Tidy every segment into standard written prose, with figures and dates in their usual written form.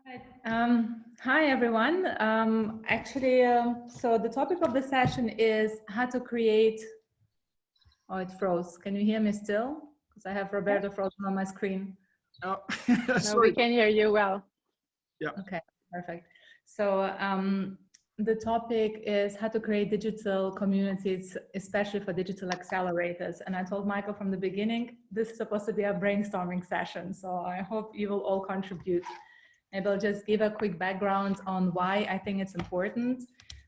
Right. Hi, everyone. So the topic of the session is how to create. Oh, it froze. Can you hear me still? Because I have Roberto frozen on my screen. Oh, no, we can hear you well. Yeah. Okay, perfect. So the topic is how to create digital communities, especially for digital accelerators. And I told Michael from the beginning, this is supposed to be a brainstorming session. So I hope you will all contribute. Maybe I'll just give a quick background on why I think it's important.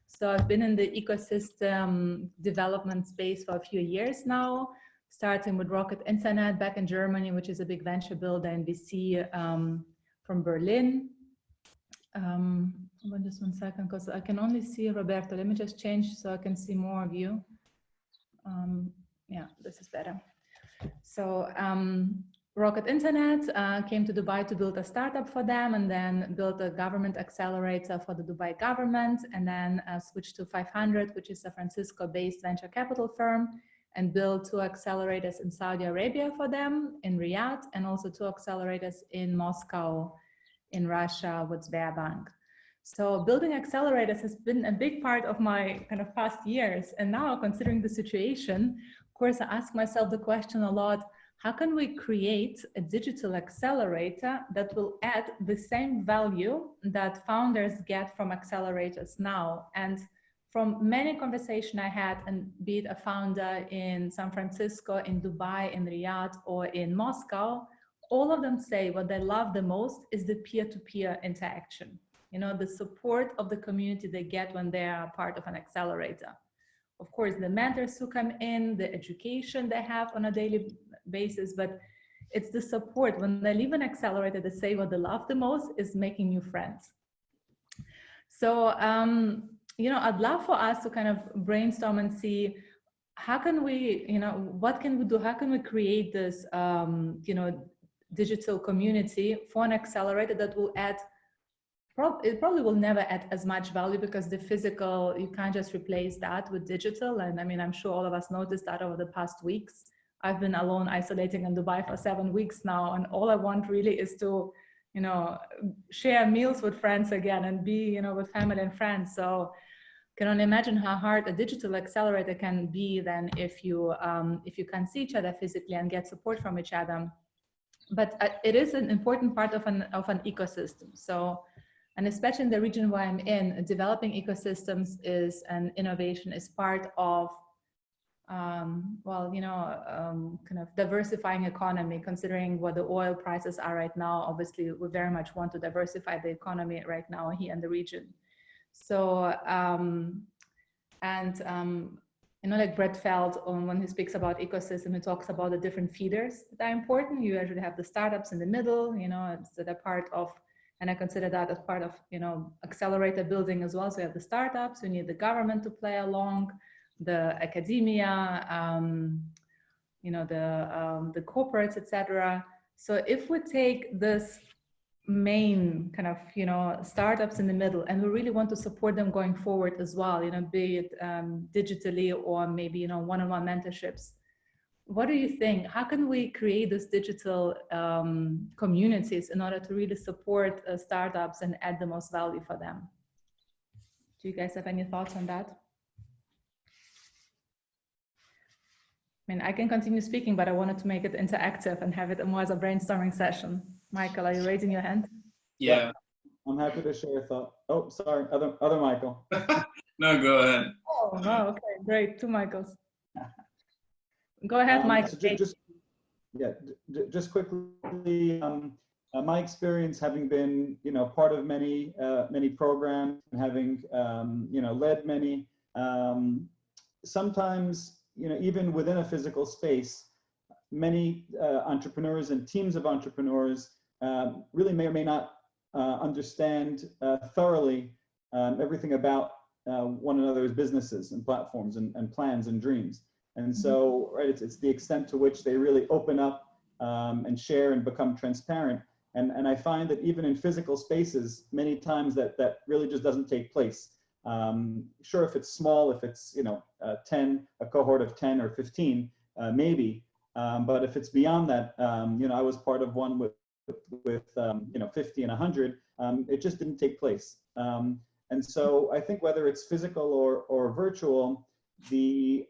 So I've been in the ecosystem development space for a few years now, starting with Rocket Internet back in Germany, which is a big venture builder in VC from Berlin. Hold on just 1 second, because I can only see Roberto. Let me just change so I can see more of you. Yeah, this is better. So Rocket Internet came to Dubai to build a startup for them, and then built a government accelerator for the Dubai government, and then switched to 500, which is a Francisco-based venture capital firm, and built 2 accelerators in Saudi Arabia for them, in Riyadh, and also 2 accelerators in Moscow, in Russia, with Sberbank. So building accelerators has been a big part of my kind of past years. And now, considering the situation, of course, I ask myself the question a lot, how can we create a digital accelerator that will add the same value that founders get from accelerators now? And from many conversations I had, and be it a founder in San Francisco, in Dubai, in Riyadh, or in Moscow, all of them say what they love the most is the peer-to-peer interaction. You know, the support of the community they get when they are part of an accelerator. Of course, the mentors who come in, the education they have on a daily basis, but it's the support. When they leave an accelerator, they say what they love the most is making new friends. So, you know, I'd love for us to kind of brainstorm and see how can we, you know, what can we do? How can we create this, you know, digital community for an accelerator that will add, it probably will never add as much value, because the physical, you can't just replace that with digital. And I mean, I'm sure all of us noticed that over the past weeks. I've been alone isolating in Dubai for 7 weeks now, and all I want really is to, you know, share meals with friends again and be, you know, with family and friends. So can only imagine how hard a digital accelerator can be then if you can't see each other physically and get support from each other. But it is an important part of an ecosystem. So, and especially in the region where I'm in, developing ecosystems is an innovation, is part of, well, you know, kind of diversifying economy, considering what the oil prices are right now. Obviously, we very much want to diversify the economy right now here in the region. So, you know, like Brett Feld, when he speaks about ecosystem, he talks about the different feeders that are important. You usually have the startups in the middle, you know, that are part of, and I consider that as part of, you know, accelerator building as well. So you have the startups, you need the government to play along, the academia, you know, the corporates, etc. So if we take this main kind of, you know, startups in the middle, and we really want to support them going forward as well, you know, be it digitally or maybe, you know, one-on-one mentorships. What do you think? How can we create these digital communities in order to really support startups and add the most value for them? Do you guys have any thoughts on that? I mean, I can continue speaking, but I wanted to make it interactive and have it more as a brainstorming session. Michael, are you raising your hand? Yeah. I'm happy to share a thought. Oh, sorry, other Michael. No, go ahead. Oh, wow, okay, great, 2 Michaels. Go ahead, Mike. So just quickly, my experience having been, you know, part of many programs, and having, you know, led many, sometimes, you know, even within a physical space, many entrepreneurs and teams of entrepreneurs really may or may not understand thoroughly everything about one another's businesses and platforms and plans and dreams. And so, right, it's the extent to which they really open up and share and become transparent. And I find that even in physical spaces, many times that really just doesn't take place. Sure, if it's small, if it's, you know, a cohort of 10 or 15, maybe. But if it's beyond that, you know, I was part of one with with 50 and 100, it just didn't take place. And so I think whether it's physical or virtual, the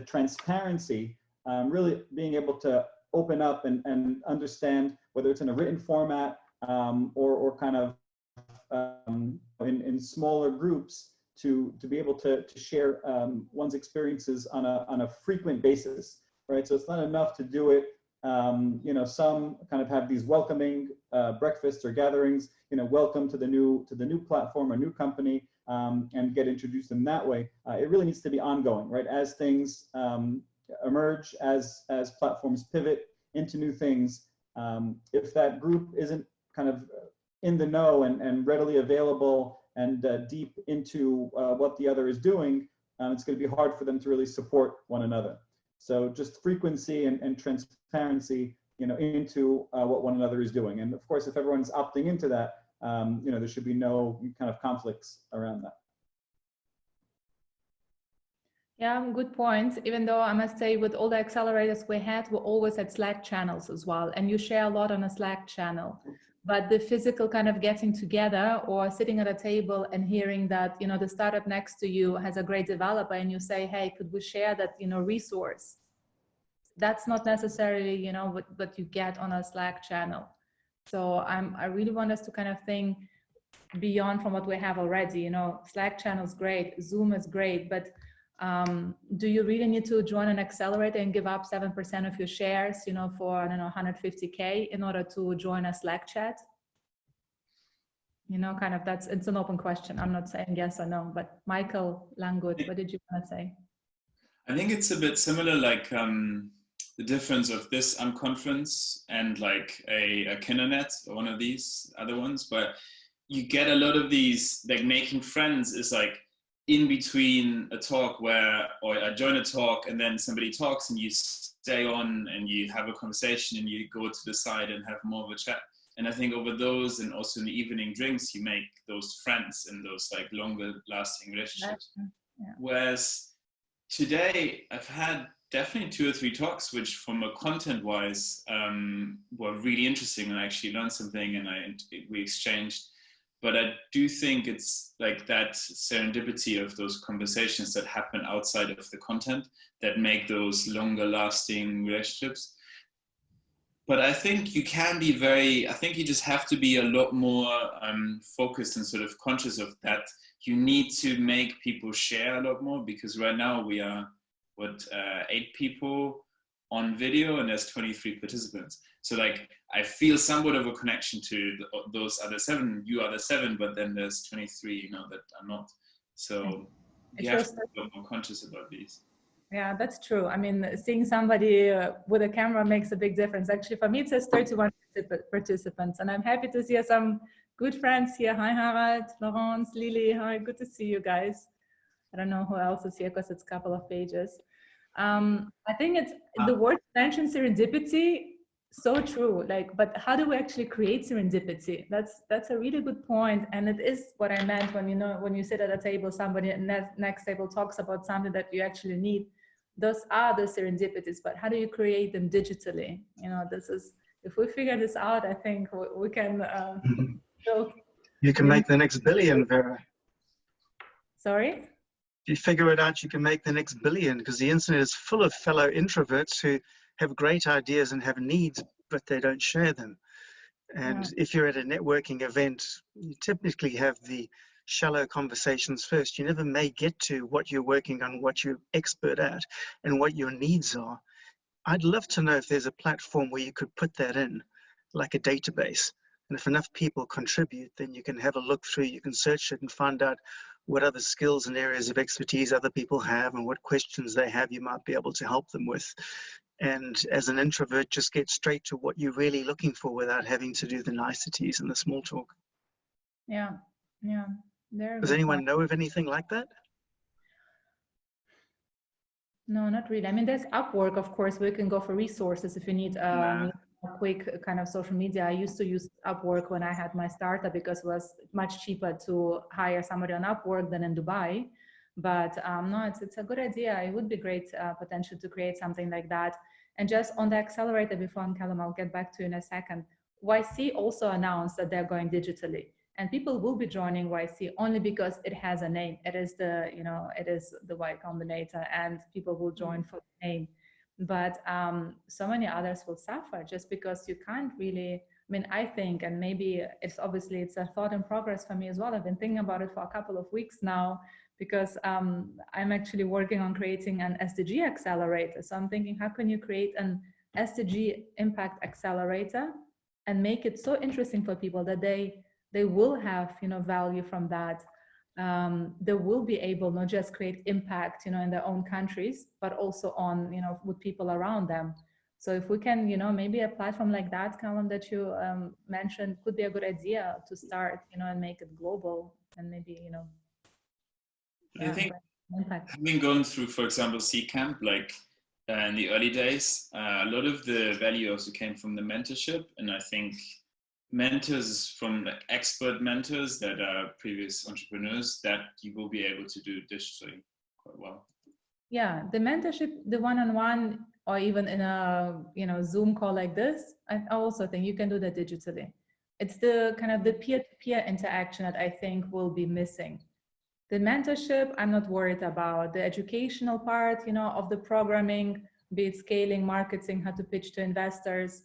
transparency, really being able to open up and understand whether it's in a written format or kind of in smaller groups to be able to share one's experiences on a frequent basis, right? So it's not enough to do it. Some kind of have these welcoming breakfasts or gatherings, welcome to the new platform or new company, and get introduced in that way. It really needs to be ongoing, right? As things emerge, as platforms pivot into new things, if that group isn't kind of in the know and readily available and deep into what the other is doing, it's going to be hard for them to really support one another. So just frequency and transparency, into what one another is doing. And of course, if everyone's opting into that, there should be no kind of conflicts around that. Yeah, good point. Even though I must say with all the accelerators we always had Slack channels as well. And you share a lot on a Slack channel. But the physical kind of getting together or sitting at a table and hearing that, the startup next to you has a great developer and you say, hey, could we share that, resource? That's not necessarily, what you get on a Slack channel. So I really want us to kind of think beyond from what we have already. Slack channel is great, Zoom is great, but do you really need to join an accelerator and give up 7% of your shares, for, I don't know, 150K in order to join a Slack chat? Kind of it's an open question. I'm not saying yes or no, but Michael Langwood, what did you want to say? I think it's a bit similar, like the difference of this conference and like a Kindernet or one of these other ones, but you get a lot of these, like making friends is like in between a talk or I join a talk and then somebody talks and you stay on and you have a conversation and you go to the side and have more of a chat. And I think over those and also in the evening drinks, you make those friends and those like longer lasting relationships. Yeah. Whereas today I've had definitely 2 or 3 talks, which from a content wise were really interesting and I actually learned something and we exchanged. But I do think it's like that serendipity of those conversations that happen outside of the content that make those longer lasting relationships. But I think you can be I think you just have to be a lot more focused and sort of conscious of that. You need to make people share a lot more because right now we are, 8 people on video and there's 23 participants. So like, I feel somewhat of a connection to those other 7, you are the 7, but then there's 23, that are not. So you have to be a lot more conscious about these. Yeah, that's true. I mean, seeing somebody with a camera makes a big difference. Actually, for me, it says 31 participants, and I'm happy to see some good friends here. Hi, Harald, Laurence, Lily. Hi, good to see you guys. I don't know who else is here because it's a couple of pages. I think it's the word mentioned serendipity. So true. Like, but how do we actually create serendipity? That's a really good point, and it is what I meant when you sit at a table, somebody at next table talks about something that you actually need. Those are the serendipities, but how do you create them digitally? This is, if we figure this out, I think we can build. You can make the next billion, Vera. Sorry? If you figure it out, you can make the next billion, because the internet is full of fellow introverts who have great ideas and have needs, but they don't share them. And if you're at a networking event, you typically have the shallow conversations first. You never may get to what you're working on, what you're expert at, and what your needs are. I'd love to know if there's a platform where you could put that in, like a database. And if enough people contribute, then you can have a look through, you can search it and find out what other skills and areas of expertise other people have and what questions they have you might be able to help them with. And as an introvert, just get straight to what you're really looking for without having to do the niceties and the small talk. Yeah. Does anyone know of anything like that? No, not really. I mean, there's Upwork, of course, we can go for resources if you need a quick kind of social media. I used to use Upwork when I had my startup because it was much cheaper to hire somebody on Upwork than in Dubai. But no, it's a good idea. It would be great potential to create something like that. And just on the accelerator before, Callum, I'll get back to you in a second. YC also announced that they're going digitally, and people will be joining YC only because it has a name. It is the, you know, it is the Y Combinator, and people will join for the name. But so many others will suffer just because you can't really, I mean, I think, and maybe it's obviously, it's a thought in progress for me as well. I've been thinking about it for a couple of weeks now, because I'm actually working on creating an SDG accelerator. So I'm thinking, how can you create an SDG impact accelerator and make it so interesting for people that they will have, you know, value from that. They will be able not just create impact, you know, in their own countries, but also on, you know, with people around them. So if we can, you know, maybe a platform like that, Callum, that you mentioned, could be a good idea to start, you know, and make it global, and maybe, you know, I think impact. having gone through, for example, C Camp, like in the early days, a lot of the value also came from the mentorship, and I think mentors from like expert mentors that are previous entrepreneurs, that you will be able to do digitally quite well. Yeah, the mentorship, the one-on-one, or even in a, you know, Zoom call like this, I also think you can do that digitally. It's the kind of the peer-to-peer interaction that I think will be missing. The mentorship, I'm not worried about. The educational part, you know, of the programming, be it scaling, marketing, how to pitch to investors,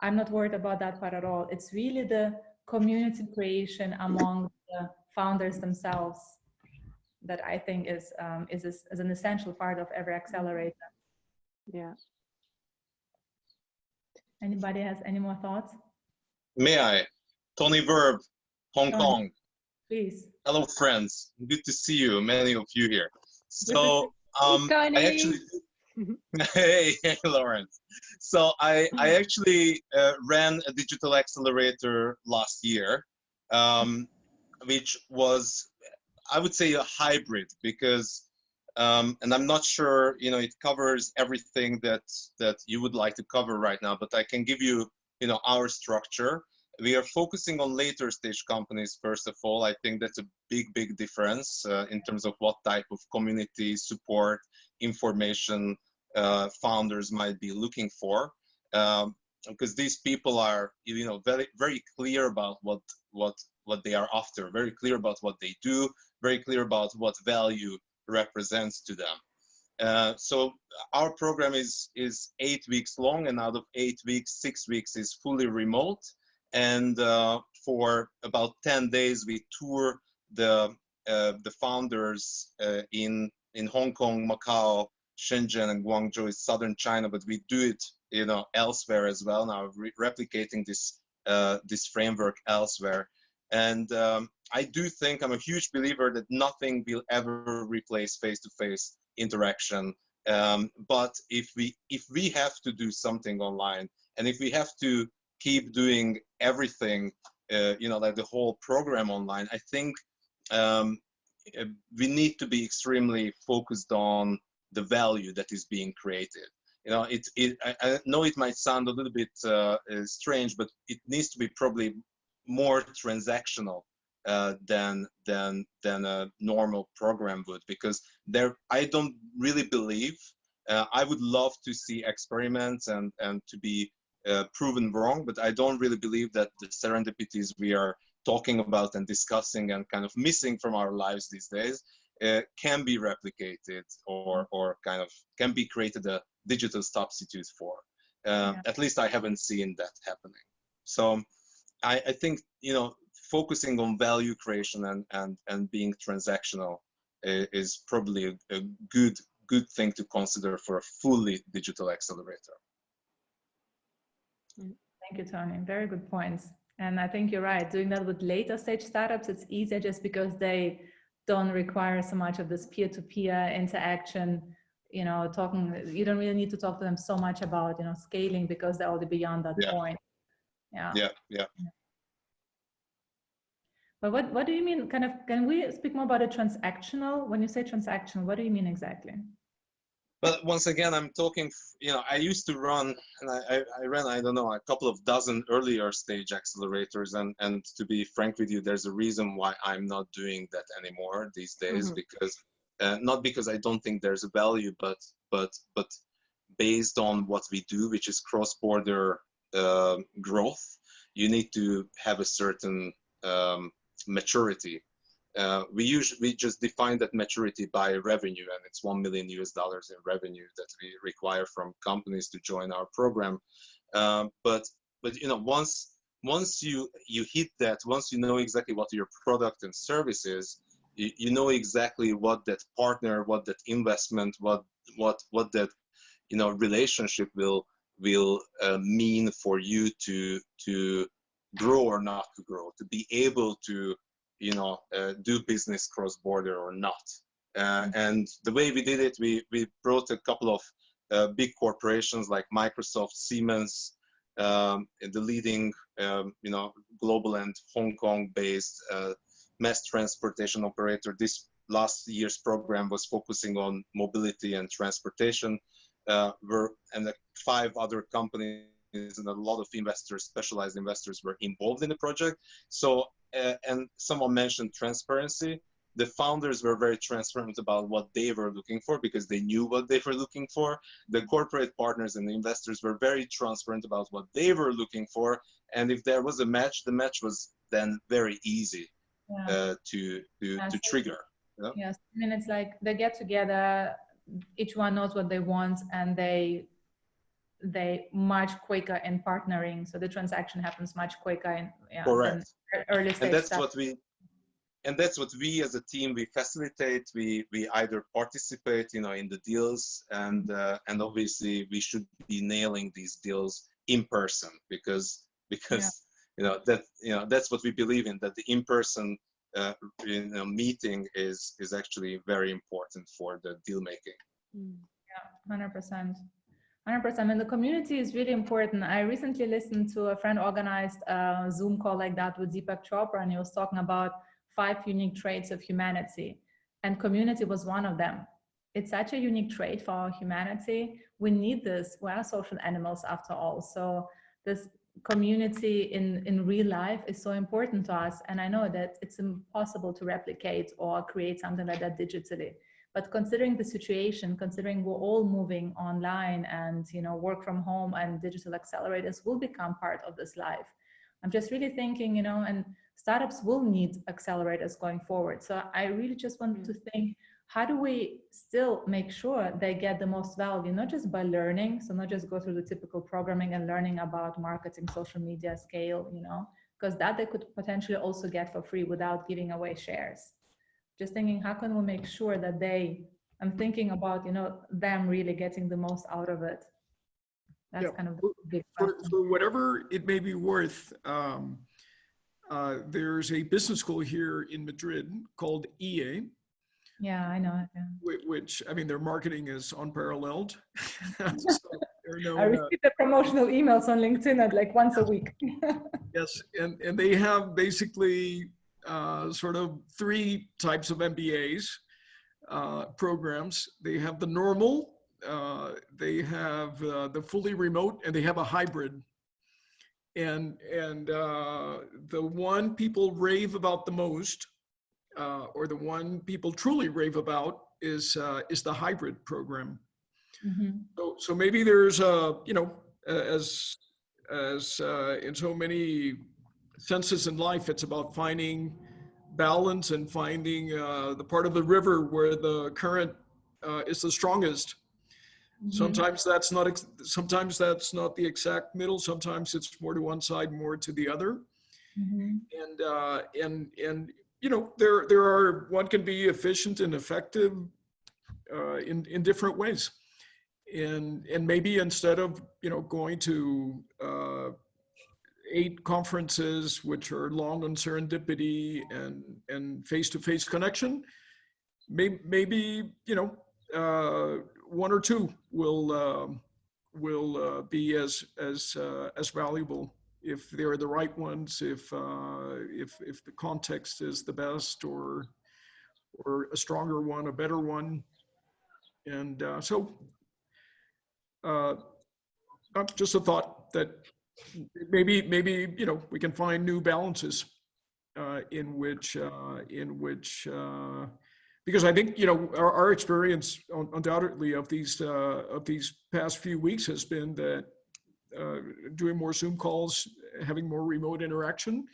I'm not worried about that part at all. It's really the community creation among the founders themselves that I think is an essential part of every accelerator. Yeah. Anybody has any more thoughts? May I? Tony Verb, Hong Kong. Please. Hello, friends. Good to see you, many of you here. So I actually, hey, Lawrence. So I actually ran a digital accelerator last year, which was, I would say, a hybrid, because and I'm not sure, you know, it covers everything that you would like to cover right now, but I can give you, you know, our structure. We are focusing on later stage companies, first of all. I think that's a big difference in terms of what type of community support, information founders might be looking for, because these people are, you know, very clear about what they are after, very clear about what they do, very clear about what value represents to them. So our program is 8 weeks long, and out of 8 weeks, 6 weeks is fully remote. And for about 10 days, we tour the founders in Hong Kong, Macau, Shenzhen, and Guangzhou is southern China, but we do it, you know, elsewhere as well. Now replicating this framework elsewhere. And I do think, I'm a huge believer that nothing will ever replace face-to-face interaction. But if we have to do something online, and if we have to keep doing everything, you know, like the whole program online, I think we need to be extremely focused on the value that is being created. You know, I know it might sound a little bit strange, but it needs to be probably more transactional than a normal program would, because I don't really believe, I would love to see experiments and to be proven wrong, but I don't really believe that the serendipities we are talking about and discussing and kind of missing from our lives these days can be replicated or kind of can be created a digital substitute for. At least I haven't seen that happening. So I think, you know, focusing on value creation and being transactional is probably a good thing to consider for a fully digital accelerator. Thank you, Tony. Very good points. And I think you're right. Doing that with later stage startups, it's easier just because they don't require so much of this peer-to-peer interaction. You know, you don't really need to talk to them so much about, you know, scaling, because they're already beyond that point. Yeah. But what do you mean, kind of, can we speak more about a transactional? When you say transactional, what do you mean exactly? But once again, I'm talking, you know, I used to run, and I ran, I don't know, a couple of dozen earlier stage accelerators. And to be frank with you, there's a reason why I'm not doing that anymore these days, because not because I don't think there's a value, but based on what we do, which is cross-border growth, you need to have a certain maturity. We just define that maturity by revenue, and it's $1 million in revenue that we require from companies to join our program. But you know, once you hit that, once you know exactly what your product and service is, you know exactly what that partner, what that investment, what that, you know, relationship will mean for you to grow or not to grow, to be able to, you know, do business cross-border or not. And the way we did it, we brought a couple of big corporations like Microsoft, Siemens, the leading, you know, global and Hong Kong-based mass transportation operator. This last year's program was focusing on mobility and transportation. And 5 other companies and a lot of investors, specialized investors, were involved in the project. So, and someone mentioned transparency. The founders were very transparent about what they were looking for because they knew what they were looking for. The corporate partners and the investors were very transparent about what they were looking for. And if there was a match, the match was then very easy to trigger. You know? Yes, I mean, it's like they get together, each one knows what they want, and they much quicker in partnering. So the transaction happens much quicker in Correct. Early stage stuff. And that's what we as a team, we facilitate. We either participate, you know, in the deals, and obviously we should be nailing these deals in person because you know, that's what we believe in, that the in-person you know, meeting is actually very important for the deal making. Yeah, 100%. 100%. And the community is really important. I recently listened to a friend organized a Zoom call like that with Deepak Chopra, and he was talking about 5 unique traits of humanity, and community was one of them. It's such a unique trait for our humanity. We need this. We are social animals after all. So this community in real life is so important to us. And I know that it's impossible to replicate or create something like that digitally. But considering the situation, considering we're all moving online and, you know, work from home, and digital accelerators will become part of this life, I'm just really thinking, you know, and startups will need accelerators going forward. So I really just want to think, how do we still make sure they get the most value, not just by learning, so not just go through the typical programming and learning about marketing, social media, scale, you know, because that they could potentially also get for free without giving away shares. Just thinking, how can we make sure that I'm thinking about, you know, them really getting the most out of it. That's kind of the big question. For whatever it may be worth, there's a business school here in Madrid called EA. Yeah, I know. Yeah. Which, I mean, their marketing is unparalleled. So I receive the promotional emails on LinkedIn like once a week. Yes, and they have basically sort of 3 types of MBAs programs. They have the normal, they have the fully remote, and they have a hybrid. And the one people rave about the most, or the one people truly rave about, is the hybrid program. Mm-hmm. So maybe there's you know, as in so many senses in life, it's about finding balance and finding the part of the river where the current is the strongest. Mm-hmm. Sometimes that's not the exact middle. Sometimes it's more to one side, more to the other. Mm-hmm. And you know, one can be efficient and effective in different ways. And maybe instead of, you know, going to 8 conferences, which are long on serendipity and face-to-face connection, maybe you know, 1 or 2 will be as valuable if they're the right ones, if the context is the best, or a stronger one, a better one. And so just a thought that maybe you know, we can find new balances in which because I think, you know, our experience undoubtedly of these past few weeks has been that doing more Zoom calls, having more remote interaction.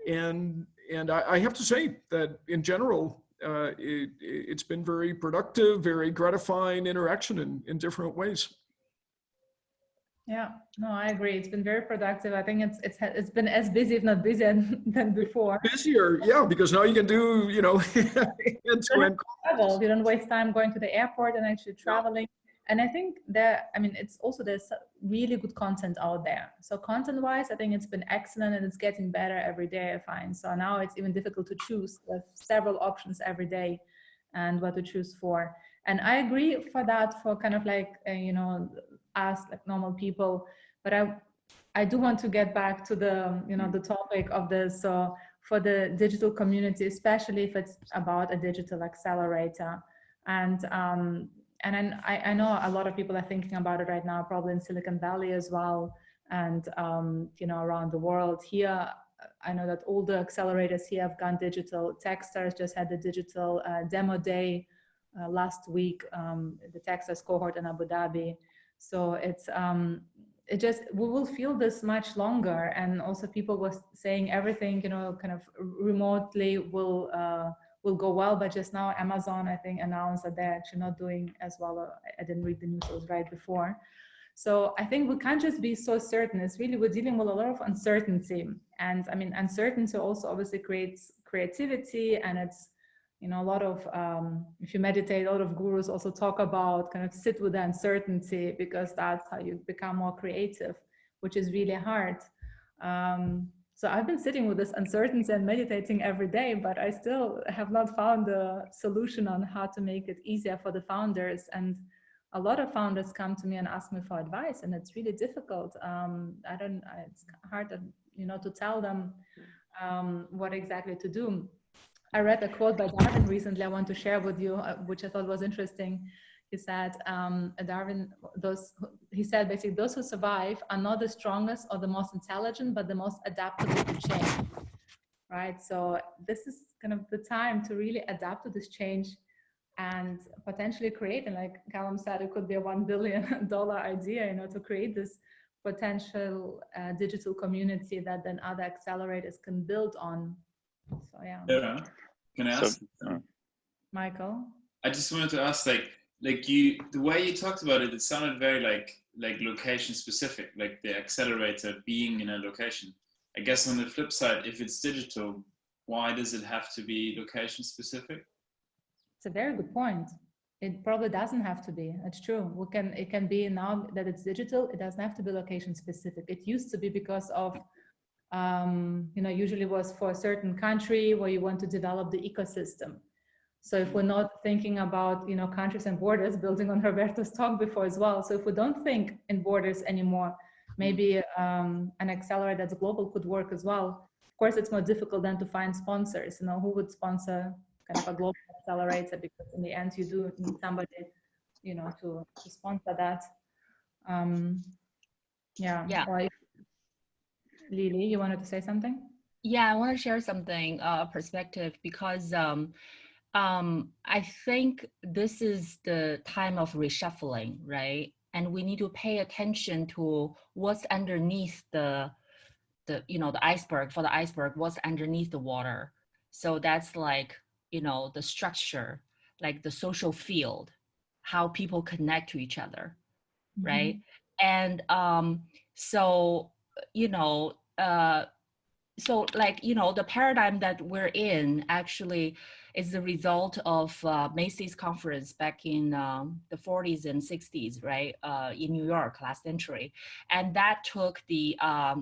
And I have to say that in general, it's been very productive, very gratifying interaction in different ways. Yeah, no, I agree. It's been very productive. I think it's been as busy, if not busier, than before. Busier, yeah, because now you can do, you know, end-to-end travel. You don't waste time going to the airport and actually traveling. And I think that, I mean, it's also, there's really good content out there. So content-wise, I think it's been excellent and it's getting better every day, I find. So now it's even difficult to choose. There's several options every day and what to choose for. And I agree for that, for kind of like, you know, us like normal people. But I do want to get back to the, you know, the topic of this. So for the digital community, especially if it's about a digital accelerator. And I know a lot of people are thinking about it right now, probably in Silicon Valley as well, and you know, around the world. Here, I know that all the accelerators here have gone digital. Techstars just had the digital demo day last week, the Techstars cohort in Abu Dhabi. So it's it just, we will feel this much longer. And also people were saying everything, you know, kind of remotely will go well, but just now Amazon, I think, announced that they're actually not doing as well. I didn't read the news, it was right before. So I think we can't just be so certain. It's really, we're dealing with a lot of uncertainty. And I mean, uncertainty also obviously creates creativity, and it's, you know, a lot of, if you meditate, a lot of gurus also talk about kind of sit with the uncertainty, because that's how you become more creative, which is really hard. So I've been sitting with this uncertainty and meditating every day, but I still have not found a solution on how to make it easier for the founders. And a lot of founders come to me and ask me for advice, and it's really difficult. It's hard, you know, to tell them what exactly to do. I read a quote by Darwin recently I want to share with you, which I thought was interesting. He said, he said basically, those who survive are not the strongest or the most intelligent, but the most adaptable to change, right? So this is kind of the time to really adapt to this change and potentially create, and like Callum said, it could be a $1 billion idea, you know, to create this potential digital community that then other accelerators can build on. So yeah. Can I ask? Michael? I just wanted to ask, like you, the way you talked about it, it sounded very like location specific, like the accelerator being in a location. I guess on the flip side, if it's digital, why does it have to be location specific? It's a very good point. It probably doesn't have to be. It's true. It can be now that it's digital. It doesn't have to be location specific. It used to be because of, you know, usually was for a certain country where you want to develop the ecosystem. So if we're not thinking about, you know, countries and borders, building on Roberto's talk before as well. So if we don't think in borders anymore, maybe an accelerator that's global could work as well. Of course, it's more difficult than to find sponsors. You know, who would sponsor kind of a global accelerator? Because in the end, you do need somebody, you know, to sponsor that. Yeah. Or if, Lily, you wanted to say something? Yeah, I want to share something, perspective, because I think this is the time of reshuffling, right? And we need to pay attention to what's underneath the you know, the iceberg. For the iceberg, what's underneath the water. So that's like, you know, the structure, like the social field, how people connect to each other, right? And so, you know, so like, you know, the paradigm that we're in actually is the result of Macy's conference back in the 40s and 60s, right, in New York last century. And that took the,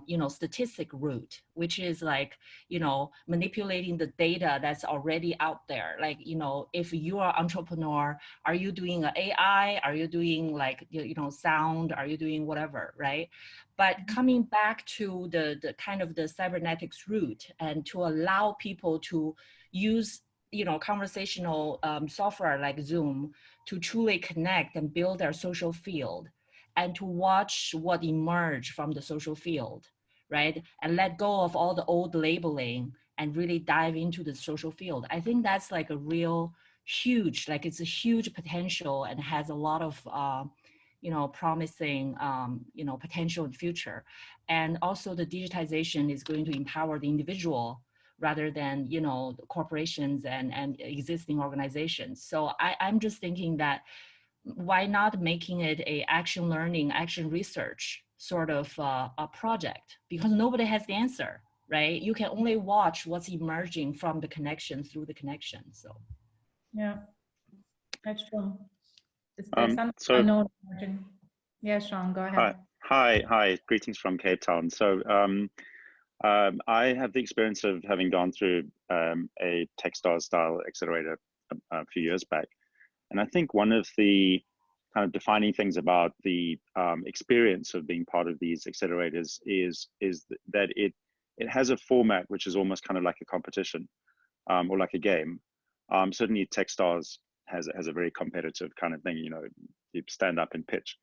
you know, statistic route, which is like, you know, manipulating the data that's already out there. Like, you know, if you are an entrepreneur, are you doing an AI? Are you doing like, you know, sound? Are you doing whatever, right? But coming back to the kind of the cybernetics route, and to allow people to use, you know, conversational software like Zoom to truly connect and build their social field, and to watch what emerge from the social field, right? And let go of all the old labeling and really dive into the social field. I think that's like a real huge, like it's a huge potential and has a lot of, promising, potential in the future. And also the digitization is going to empower the individual rather than, corporations and existing organizations. So I'm just thinking that why not making it a action learning, action research sort of a project? Because nobody has the answer, right? You can only watch what's emerging from the connection through the connection. So yeah, that's true. So unknown emerging. Yeah, Sean, go ahead. Hi, greetings from Cape Town. So I have the experience of having gone through a Techstars style accelerator a few years back. And I think one of the kind of defining things about the experience of being part of these accelerators is that it has a format which is almost kind of like a competition or like a game. Certainly Techstars has a very competitive kind of thing, you stand up and pitch.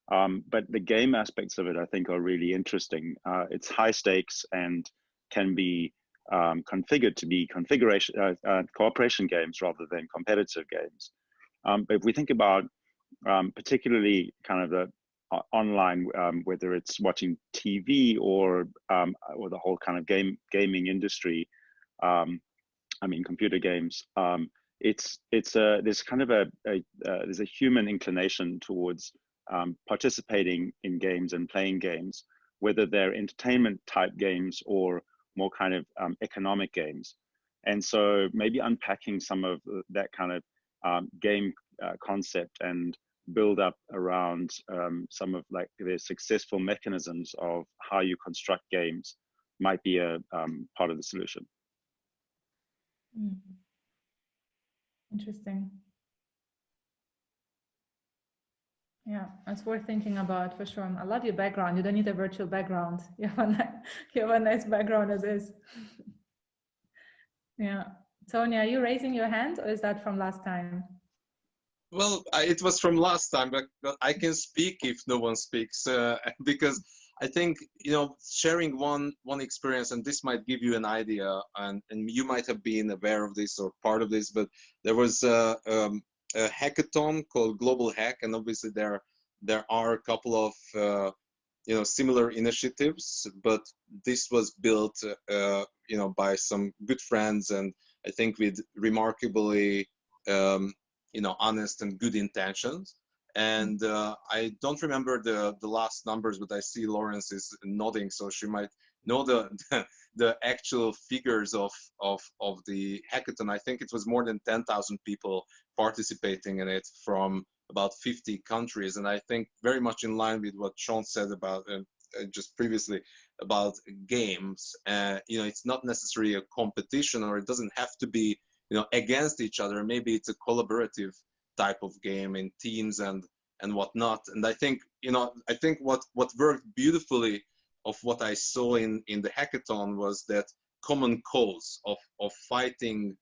But the game aspects of it, I think, are really interesting. It's high stakes and can be configured to be cooperation games rather than competitive games. But if we think about particularly kind of the online, whether it's watching TV or the whole kind of gaming industry, computer games, there's kind of there's a human inclination towards participating in games and playing games, whether they're entertainment type games or more kind of economic games. And so maybe unpacking some of that kind of game concept and build up around some of like the successful mechanisms of how you construct games might be a part of the solution. Interesting. Yeah, it's worth thinking about for sure. I love your background. You don't need a virtual background. You have a nice background as is. Yeah. Tonya, are you raising your hand or is that from last time? Well, it was from last time, but I can speak if no one speaks because I think, sharing one experience, and this might give you an idea, and you might have been aware of this or part of this, but there was a hackathon called Global Hack, and obviously there are a couple of similar initiatives, but this was built by some good friends, and I think with remarkably honest and good intentions. And I don't remember the last numbers, but I see Lawrence is nodding, so she might know the actual figures of the hackathon. I think it was more than 10,000 people participating in it from about 50 countries, and I think very much in line with what Sean said about just previously about games. It's not necessarily a competition, or it doesn't have to be against each other. Maybe it's a collaborative type of game in teams and whatnot. And I think what worked beautifully of what I saw in the hackathon was that common cause of fighting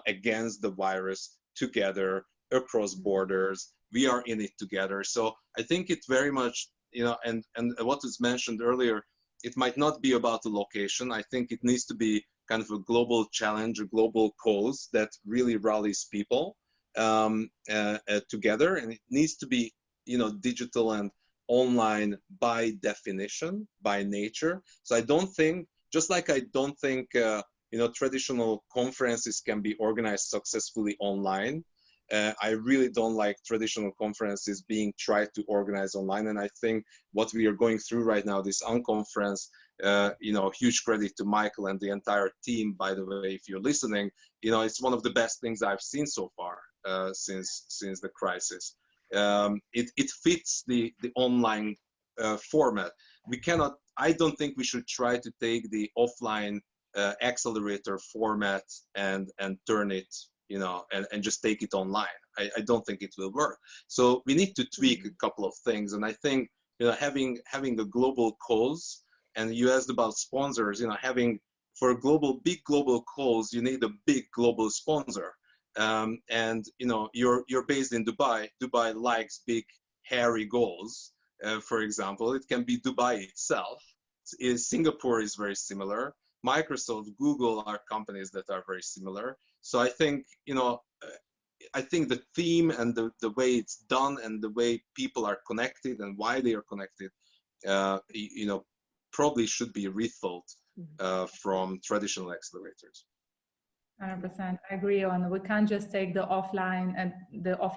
against the virus together across borders. We are in it together. So I think it very much and what was mentioned earlier, it might not be about the location. I think it needs to be kind of a global challenge, a global cause that really rallies people together, and it needs to be digital and online by definition, by nature. So I don't think, just like I don't think traditional conferences can be organized successfully online, I really don't like traditional conferences being tried to organize online. And I think what we are going through right now, this unconference, huge credit to Michael and the entire team, by the way, if you're listening, it's one of the best things I've seen so far since the crisis. It fits the online format. I don't think we should try to take the offline accelerator format and turn it, and just take it online. I don't think it will work. So we need to tweak a couple of things. And I think, having a global cause, and you asked about sponsors, for a big global cause, you need a big global sponsor. And you're based in Dubai. Dubai likes big, hairy goals. For example, it can be Dubai itself. Singapore is very similar. Microsoft, Google are companies that are very similar. So I think, I think the theme and the way it's done and the way people are connected and why they are connected, you know, probably should be rethought from traditional accelerators. 100%. I agree on. We can't just take the offline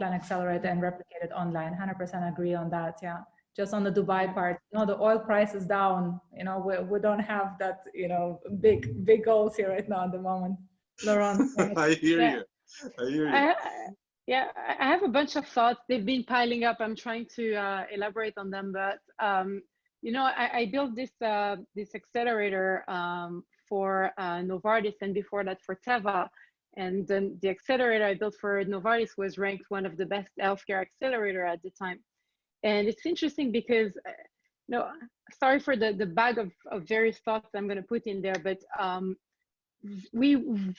accelerator and replicate it online. 100% agree on that. Yeah. Just on the Dubai part, you know, the oil price is down. You know, we don't have that. You know, big goals here right now at the moment. Laurence. I hear you. I hear you. Yeah, I have a bunch of thoughts. They've been piling up. I'm trying to elaborate on them, but you know, I built this this accelerator for Novartis, and before that for Teva. And then the accelerator I built for Novartis was ranked one of the best healthcare accelerator at the time. And it's interesting because, no, sorry for the bag of various thoughts I'm going to put in there, but we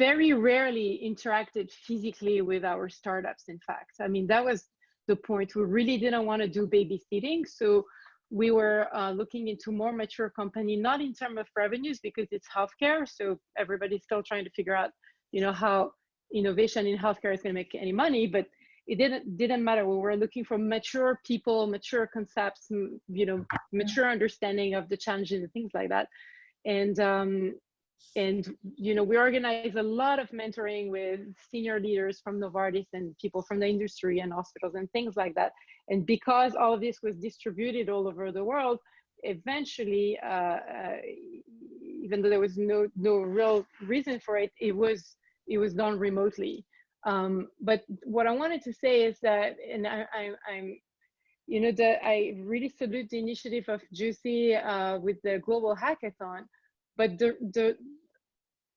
very rarely interacted physically with our startups. In fact, I mean, that was the point. We really didn't want to do babysitting. So we were looking into more mature company, not in terms of revenues because it's healthcare. So everybody's still trying to figure out, you know, how innovation in healthcare is going to make any money, but it didn't matter. We were looking for mature people, mature concepts, you know, mature understanding of the challenges and things like that. And you know, we organize a lot of mentoring with senior leaders from Novartis and people from the industry and hospitals and things like that. And because all of this was distributed all over the world, eventually, even though there was no real reason for it, it was done remotely. But what I wanted to say is that, and I'm, you know, that I really salute the initiative of Juicy with the global hackathon. But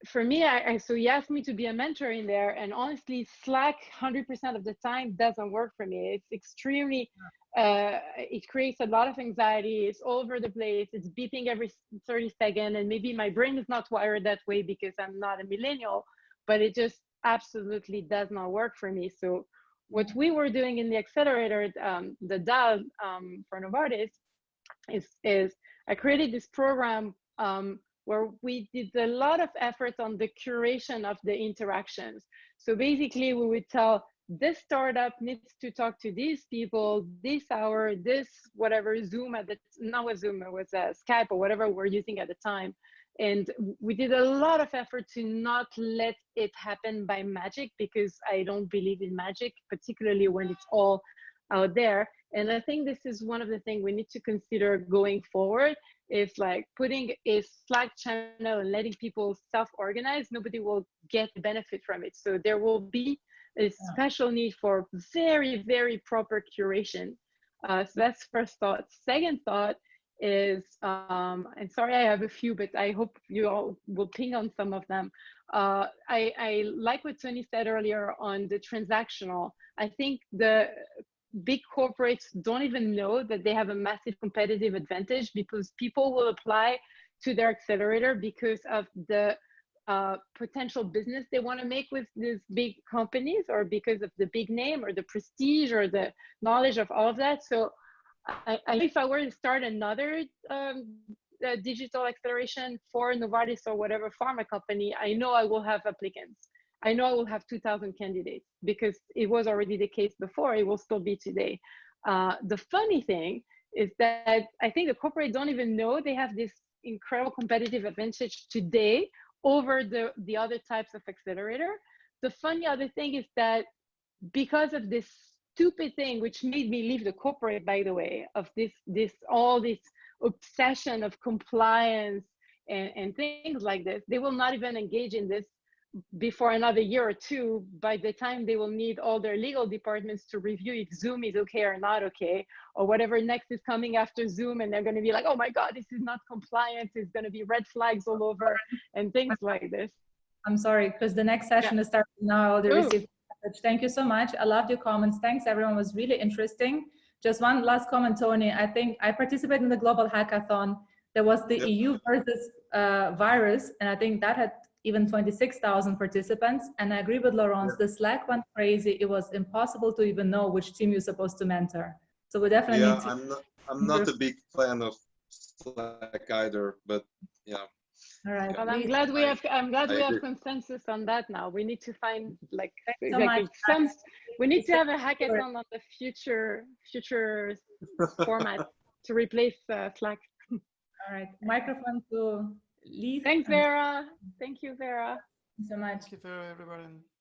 for me, so he asked me to be a mentor in there, and honestly, Slack 100% of the time doesn't work for me. It's extremely, it creates a lot of anxiety. It's all over the place. It's beeping every 30 seconds, and maybe my brain is not wired that way because I'm not a millennial, but it just absolutely does not work for me. So what we were doing in the accelerator, the DAL for Novartis, is I created this program where we did a lot of effort on the curation of the interactions. So basically we would tell this startup needs to talk to these people this hour, this whatever Zoom not was Zoom, it was Skype or whatever we're using at the time. And we did a lot of effort to not let it happen by magic, because I don't believe in magic, particularly when it's all out there. And I think this is one of the things we need to consider going forward, is like putting a Slack channel and letting people self-organize. Nobody will get the benefit from it. So there will be a special need for very, very proper curation. So that's first thought. Second thought is, and sorry, I have a few, but I hope you all will ping on some of them. I like what Tony said earlier on the transactional. I think the big corporates don't even know that they have a massive competitive advantage, because people will apply to their accelerator because of the potential business they want to make with these big companies, or because of the big name or the prestige or the knowledge of all of that. So if I were to start another digital acceleration for Novartis or whatever pharma company, I know I will have applicants. I know I will have 2,000 candidates, because it was already the case before. It will still be today. The funny thing is that I think the corporate don't even know they have this incredible competitive advantage today over the other types of accelerator. The funny other thing is that because of this stupid thing, which made me leave the corporate, by the way, of all this obsession of compliance and things like this, they will not even engage in this before another year or two. By the time they will need all their legal departments to review if Zoom is okay or not okay, or whatever next is coming after Zoom, and they're going to be like, oh my God, this is not compliant, it's going to be red flags all over and things like this. I'm sorry, because the next session is starting now. They received a message. Thank you so much. I loved your comments. Thanks, everyone. It was really interesting. Just one last comment, Tony. I think I participated in the global hackathon. There was the EU versus virus, and I think that had even 26,000 participants. And I agree with Laurence, the Slack went crazy. It was impossible to even know which team you're supposed to mentor. So we definitely need to— I'm not a big fan of Slack either, but yeah. All right. Well, I'm glad we have consensus on that now. We need to find like we need to have a hackathon on the future format to replace Slack. All right. Microphone to Lee. Thanks, Vera. Thank you, Vera. Thank you so much. Thank you, everybody.